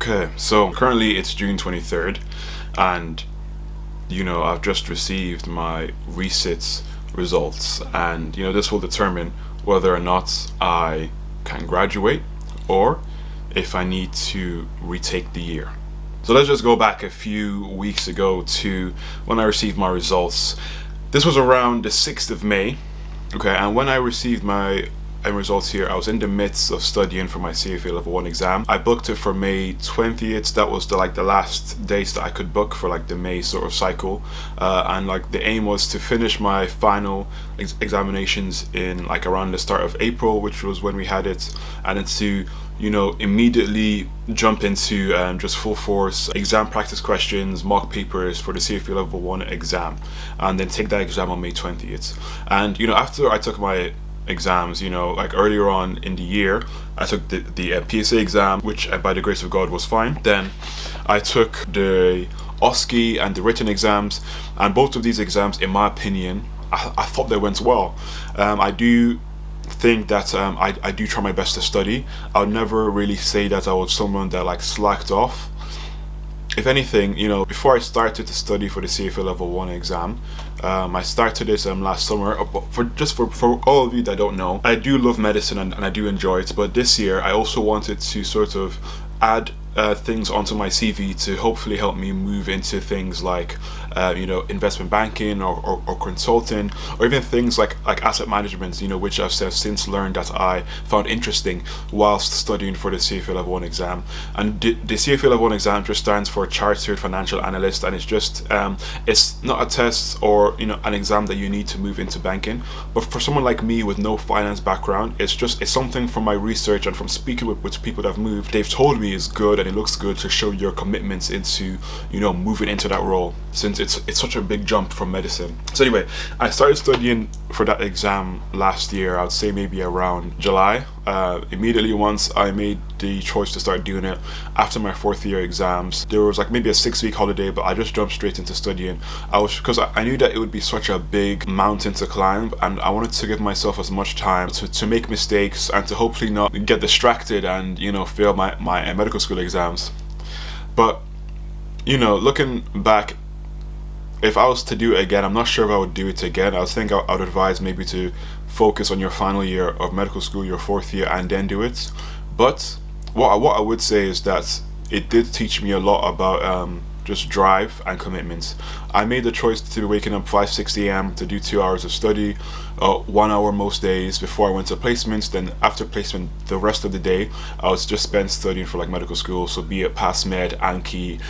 Okay, so currently it's June 23rd, and I've just received my resits results, and this will determine whether or not I can graduate or if I need to retake the year. So let's just go back a few weeks ago to when I received my results. This was around the 6th of May, okay, and when I received my results here, I was in the midst of studying for my CFA Level 1 exam. I booked it for May 20th. That was the last dates that I could book for like the May sort of cycle, and like the aim was to finish my final examinations in like around the start of April, which was when we had it, and then to immediately jump into just full force exam practice questions, mock papers for the CFA Level 1 exam, and then take that exam on May 20th. And after I took my exams, like earlier on in the year, I took the PSA exam, which by the grace of God was fine. Then I took the OSCE and the written exams, and both of these exams, in my opinion, I thought they went well. I do think that I do try my best to study. I would never really say that I was someone that like slacked off. If anything, before I started to study for the CFA Level 1 exam, I started this last summer. For all of you that don't know, I do love medicine and I do enjoy it. But this year, I also wanted to sort of add things onto my CV to hopefully help me move into things like investment banking or consulting, or even things like asset management, which I've since learned that I found interesting whilst studying for the CFA Level 1 exam. And the CFA Level 1 exam just stands for Chartered Financial Analyst, and it's just it's not a test or an exam that you need to move into banking. But for someone like me with no finance background, it's something from my research and from speaking with people that have moved, they've told me is good, and it looks good to show your commitments into moving into that role, since it's such a big jump from medicine. So anyway, I started studying for that exam last year. I'd say maybe around July. Immediately once I made the choice to start doing it after my 4th year exams, there was like maybe a 6-week holiday, but I just jumped straight into studying. Because I knew that it would be such a big mountain to climb, and I wanted to give myself as much time to make mistakes and to hopefully not get distracted and fail my medical school exams. But looking back, if I was to do it again, I'm not sure if I would do it again. I would advise maybe to focus on your final year of medical school, your 4th year, and then do it. But what I would say is that it did teach me a lot about just drive and commitment. I made the choice to be waking up 5:60 a.m. to do 2 hours of study, 1 hour most days before I went to placements. Then after placement, the rest of the day I was just spent studying for like medical school, so be it PassMed, Anki,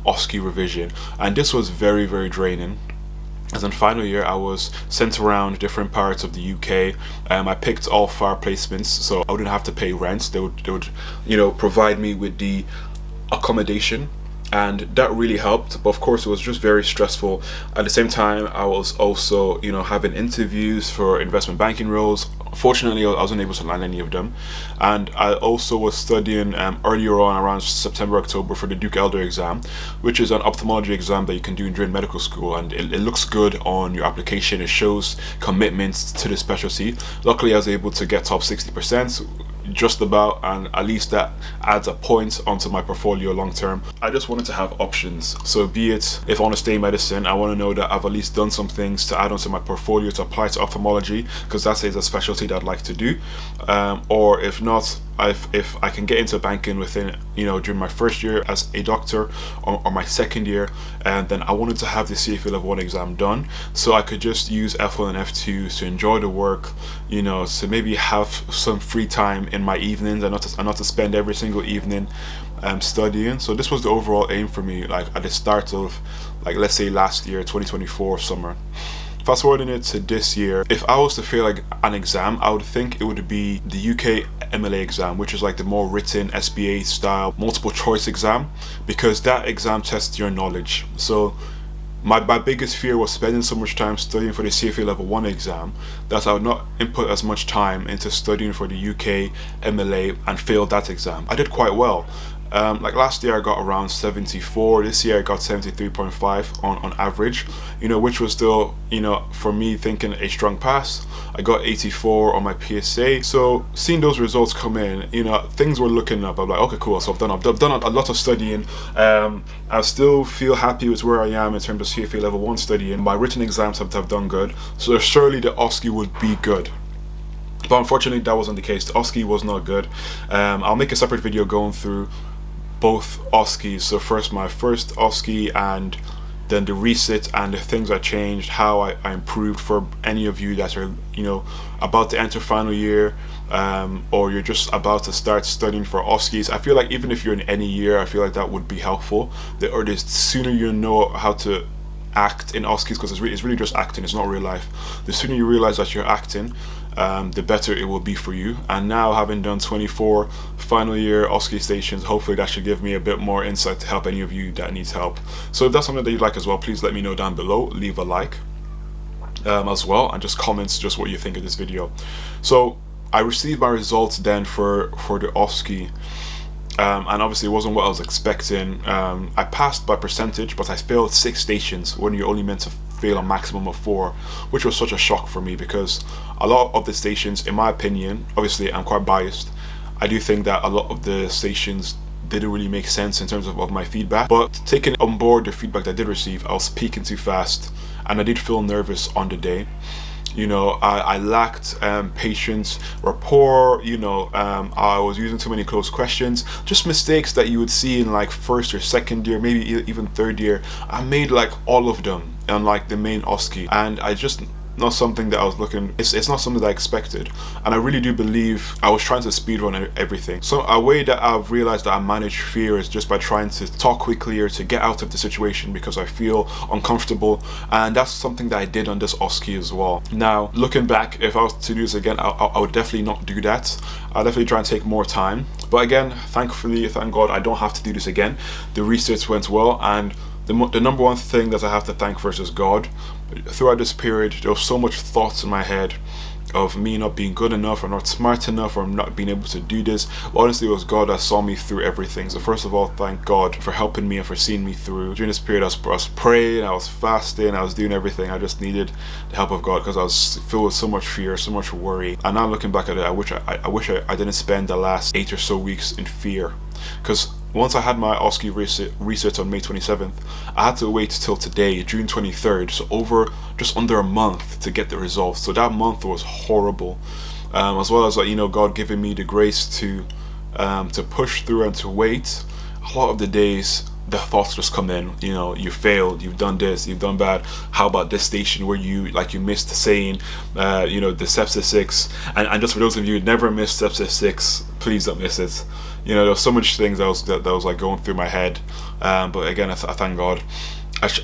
OSCE revision, and this was very, very draining. As in final year, I was sent around different parts of the UK. I picked all FAR placements, so I wouldn't have to pay rent. They would provide me with the accommodation, and that really helped. But of course, it was just very stressful. At the same time, I was also having interviews for investment banking roles. Fortunately, I wasn't able to land any of them, and I also was studying earlier on around September, October for the Duke Elder exam, which is an ophthalmology exam that you can do during medical school, and it looks good on your application. It shows commitment to the specialty. Luckily, I was able to get top 60%, just about, and at least that adds a point onto my portfolio long term. I just wanted to have options, so be it if I want to stay in medicine, I want to know that I've at least done some things to add onto my portfolio to apply to ophthalmology, because that is a specialty that I'd like to do, or if not, if I can get into banking within during my 1st year as a doctor, or my 2nd year, and then I wanted to have the CFA Level 1 exam done so I could just use F1 and F2 to enjoy the work, so maybe have some free time in my evenings, and not to spend every single evening studying. So this was the overall aim for me, like at the start of, like, let's say last year, 2024 summer. Fast forwarding it to this year, if I was to fail like an exam, I would think it would be the UK MLA exam, which is like the more written SBA style multiple choice exam, because that exam tests your knowledge. So my biggest fear was spending so much time studying for the CFA Level 1 exam that I would not input as much time into studying for the UK MLA and fail that exam. I did quite well, Like last year I got around 74. This year I got 73.5 on average, which was still, for me, thinking a strong pass. I got 84 on my PSA. So seeing those results come in, things were looking up. I'm like, okay, cool. So I've done a lot of studying. I still feel happy with where I am in terms of CFA level 1 studying. My written exams have done good. So surely the OSCE would be good. But unfortunately that wasn't the case. The OSCE was not good. I'll make a separate video going through both OSCEs. So first my first OSCE, and then the resit and the things I changed, how I improved for any of you that are about to enter final year, or you're just about to start studying for OSCEs. I feel like even if you're in any year, I feel like that would be helpful. The sooner you know how to act in OSCEs, because it's really just acting, it's not real life. The sooner you realize that you're acting, the better it will be for you. And now, having done 24 final year OSCE stations, hopefully that should give me a bit more insight to help any of you that needs help. So if that's something that you'd like as well, please let me know down below. Leave a like as well, and just comments just what you think of this video. So I received my results then for the OSCE. And obviously it wasn't what I was expecting. I passed by percentage, but I failed 6 stations when you're only meant to fail a maximum of 4, which was such a shock for me, because a lot of the stations, in my opinion, obviously I'm quite biased, I do think that a lot of the stations didn't really make sense in terms of my feedback. But taking on board the feedback that I did receive, I was speaking too fast, and I did feel nervous on the day. I lacked patience, rapport. I was using too many close questions, just mistakes that you would see in like first or second year, maybe even third year. I made like all of them on like the main OSCE, and I just not something that I was looking. It's not something that I expected, and I really do believe I was trying to speedrun everything. So a way that I've realized that I manage fear is just by trying to talk quickly or to get out of the situation because I feel uncomfortable, and that's something that I did on this OSCE as well. Now looking back, if I was to do this again, I would definitely not do that. I'll definitely try and take more time. But again, thankfully, thank God, I don't have to do this again. The research went well, and the number one thing that I have to thank first is God. Throughout this period, there was so much thoughts in my head of me not being good enough, or not smart enough, or not being able to do this. But honestly, it was God that saw me through everything. So first of all, thank God for helping me and for seeing me through. During this period, I was praying, I was fasting, I was doing everything. I just needed the help of God because I was filled with so much fear, so much worry. And now looking back at it, I wish I didn't spend the last 8 or so weeks in fear. Because once I had my OSCE research on May 27th, I had to wait till today, June 23rd, so over just under a month to get the results. So that month was horrible, as well as God giving me the grace to push through and to wait. A lot of the days, the thoughts just come in. You failed, you've done this, you've done bad. How about this station where you missed saying, the sepsis 6, and just for those of you who never missed sepsis 6, please don't miss it. There was so much things that was like going through my head, but again, I thank God.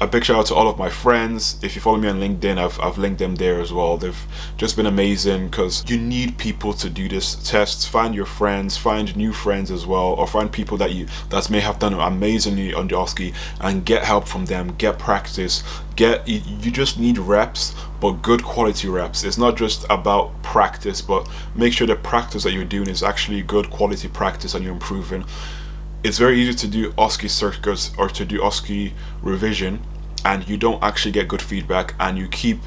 A big shout out to all of my friends. If you follow me on LinkedIn, I've linked them there as well. They've just been amazing, because you need people to do this tests. Find your friends, find new friends as well, or find people that may have done amazingly on the OSCE, and get help from them. Get practice. You just need reps, but good quality reps. It's not just about practice, but make sure the practice that you're doing is actually good quality practice and you're improving. It's very easy to do OSCE circuits or to do OSCE revision, and you don't actually get good feedback, and you keep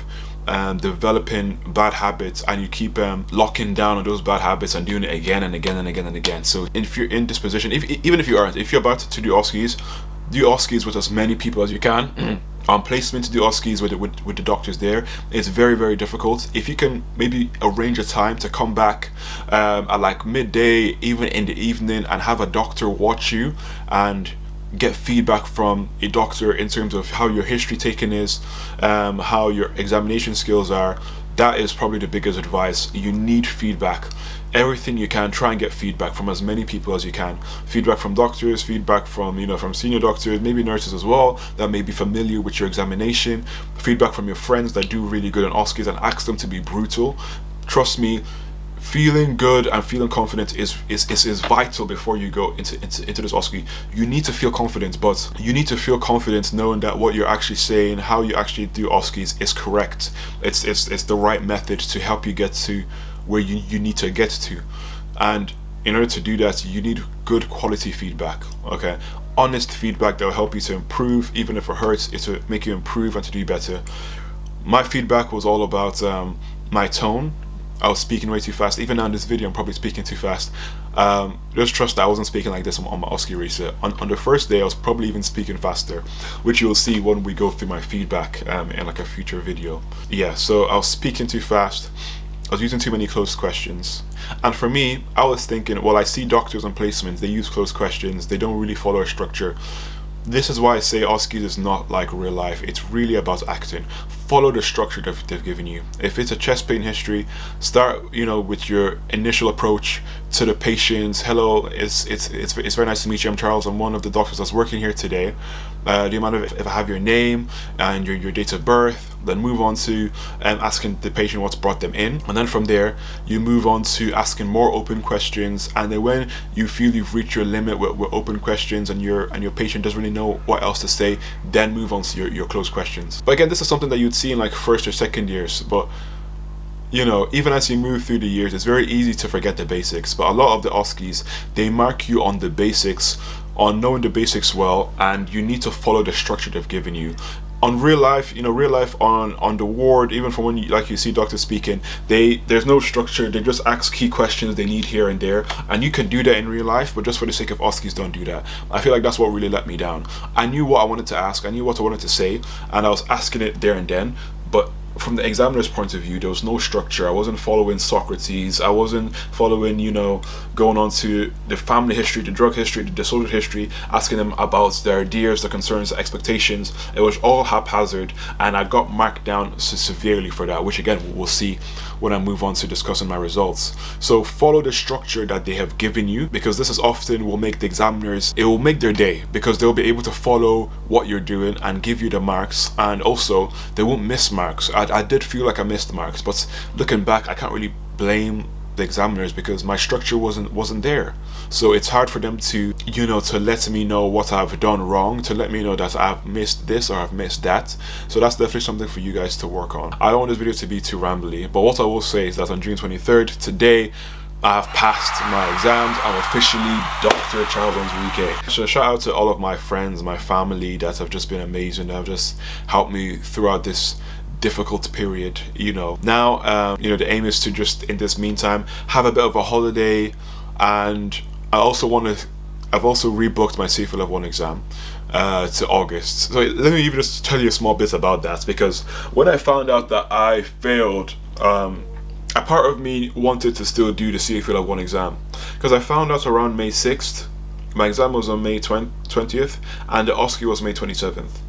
developing bad habits, and you keep locking down on those bad habits and doing it again and again and again and again. So if you're in this position, even if you aren't, if you're about to do OSCEs with as many people as you can. On placement to do OSCEs with the doctors there, it's very, very difficult. If you can maybe arrange a time to come back at like midday, even in the evening, and have a doctor watch you and get feedback from a doctor in terms of how your history taken is, how your examination skills are, that is probably the biggest advice. You need feedback. Everything you can, try and get feedback from as many people as you can. Feedback from doctors, feedback from from senior doctors, maybe nurses as well, that may be familiar with your examination. Feedback from your friends that do really good on OSCEs, and ask them to be brutal. Trust me, feeling good and feeling confident is vital before you go into this OSCE. You need to feel confident, but you need to feel confident knowing that what you're actually saying, how you actually do OSCEs, is correct. It's the right method to help you get to where you need to get to. And in order to do that, you need good quality feedback, okay? Honest feedback that will help you to improve. Even if it hurts, it will make you improve and to do better. My feedback was all about my tone. I was speaking way too fast. Even now in this video, I'm probably speaking too fast. Just trust that I wasn't speaking like this on my OSCE reset. On the first day, I was probably even speaking faster, which you'll see when we go through my feedback in like a future video. Yeah, so I was speaking too fast. I was using too many closed questions. And for me, I was thinking, well, I see doctors on placements, they use closed questions, they don't really follow a structure. This is why I say OSCEs is not like real life. It's really about acting. Follow the structure that they've given you. If it's a chest pain history, start with your initial approach to the patients. Hello, it's very nice to meet you. I'm Charles. I'm one of the doctors that's working here today. Do you mind if I have your name and your date of birth? Then move on to asking the patient what's brought them in, and then from there you move on to asking more open questions. And then when you feel you've reached your limit with open questions and your patient doesn't really know what else to say, then move on to your closed questions. But again, this is something that you'd see in like first or second years, but even as you move through the years, it's very easy to forget the basics. But a lot of the OSCEs, they mark you on the basics, on knowing the basics well, and you need to follow the structure they've given you. On real life, on the ward, even from when you see doctors speaking, there's no structure. They just ask key questions they need here and there, and you can do that in real life, but just for the sake of OSCEs, don't do that. I feel like that's what really let me down. I knew what I wanted to ask, I knew what I wanted to say, and I was asking it there and then, but from the examiner's point of view, there was no structure. I wasn't following Socrates. I wasn't following, going on to the family history, the drug history, the disorder history, asking them about their ideas, their concerns, their expectations. It was all haphazard, and I got marked down severely for that, which again, we'll see when I move on to discussing my results. So follow the structure that they have given you, because this is often will make the examiners, it will make their day, because they'll be able to follow what you're doing and give you the marks, and also they won't miss marks. I did feel like I missed marks, but looking back, I can't really blame the examiners because my structure wasn't there. So it's hard for them to to let me know what I've done wrong, to let me know that I've missed this or I've missed that. So that's definitely something for you guys to work on. I don't want this video to be too rambly, but what I will say is that on June 23rd, today, I've passed my exams. I'm officially Dr. Charles Enrique. So shout out to all of my friends, my family that have just been amazing. That have just helped me throughout this difficult period. Now the aim is to just in this meantime have a bit of a holiday, and I've also rebooked my CFA Level 1 exam to August. So let me even just tell you a small bit about that, because when I found out that I failed, a part of me wanted to still do the CFA Level 1 exam, because I found out around May 6th, my exam was on May 20th, and the OSCE was May 27th.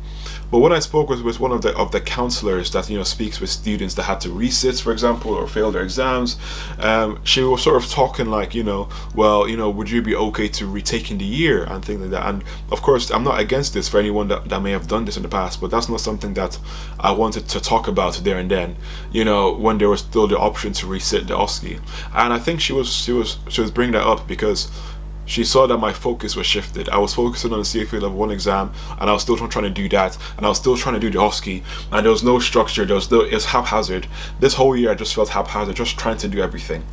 But when I spoke with one of the counselors that speaks with students that had to resit, for example, or fail their exams, she was sort of talking like, would you be okay to retaking the year and things like that? And of course, I'm not against this for anyone that may have done this in the past, but that's not something that I wanted to talk about there and then. When there was still the option to resit the OSCE, and I think she was bringing that up because she saw that my focus was shifted. I was focusing on the CFA Level 1 exam, and I was still trying to do that, and I was still trying to do the OSCE, and there was no structure, it was haphazard. This whole year I just felt haphazard, just trying to do everything.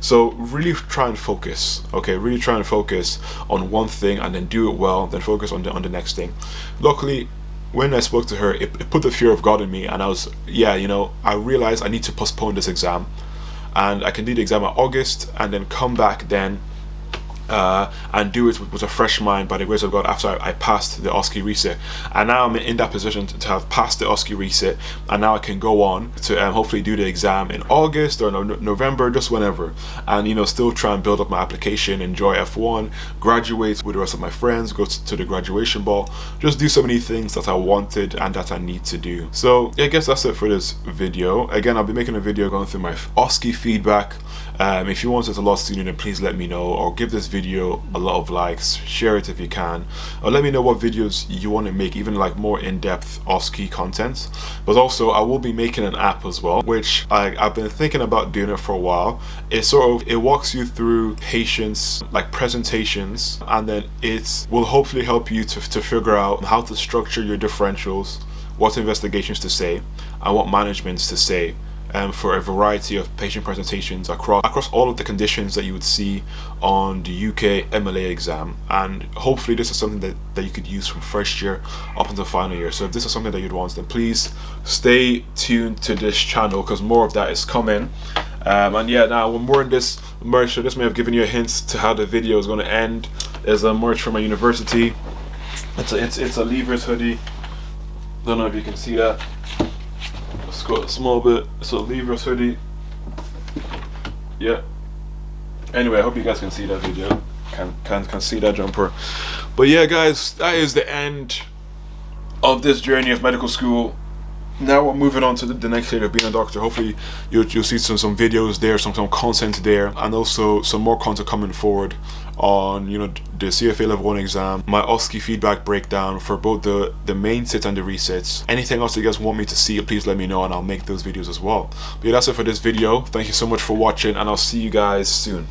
So really try and focus, okay? Really try and focus on one thing and then do it well, then focus on the next thing. Luckily, when I spoke to her, it put the fear of God in me, and I was, I realized I need to postpone this exam, and I can do the exam in August, and then come back then and do it with a fresh mind by the grace of God after I passed the OSCE reset. And now I'm in that position to have passed the OSCE reset, and now I can go on to hopefully do the exam in August or November, just whenever, and still try and build up my application, enjoy F1, graduate with the rest of my friends, go to the graduation ball, just do so many things that I wanted and that I need to do. So I guess that's it for this video. Again, I'll be making a video going through my OSCE feedback. If you want it a lot sooner, then please let me know, or give this video a lot of likes, share it if you can, or let me know what videos you want to make, even like more in-depth OSCE content. But also I will be making an app as well, which I've been thinking about doing it for a while. It walks you through patients, like presentations, and then it will hopefully help you to figure out how to structure your differentials, what investigations to say, and what managements to say for a variety of patient presentations across all of the conditions that you would see on the UK MLA exam. And hopefully this is something that you could use from first year up until final year. So if this is something that you'd want, then please stay tuned to this channel, because more of that is coming. And yeah, now when we're in this merch, so this may have given you a hint to how the video is going to end. There's a merch from my university. It's a Levers hoodie. Don't know if you can see that. It's got a small bit. It's a Levers hoodie. Yeah. Anyway, I hope you guys can see that video. Can see that jumper. But yeah, guys, that is the end of this journey of medical school. Now we're moving on to the next stage of being a doctor. Hopefully you'll see some videos there, some content there, and also some more content coming forward on, you know, the CFA level 1 exam, my OSCE feedback breakdown for both the main sit and the resits. Anything else you guys want me to see, please let me know and I'll make those videos as well. But yeah, that's it for this video. Thank you so much for watching, and I'll see you guys soon.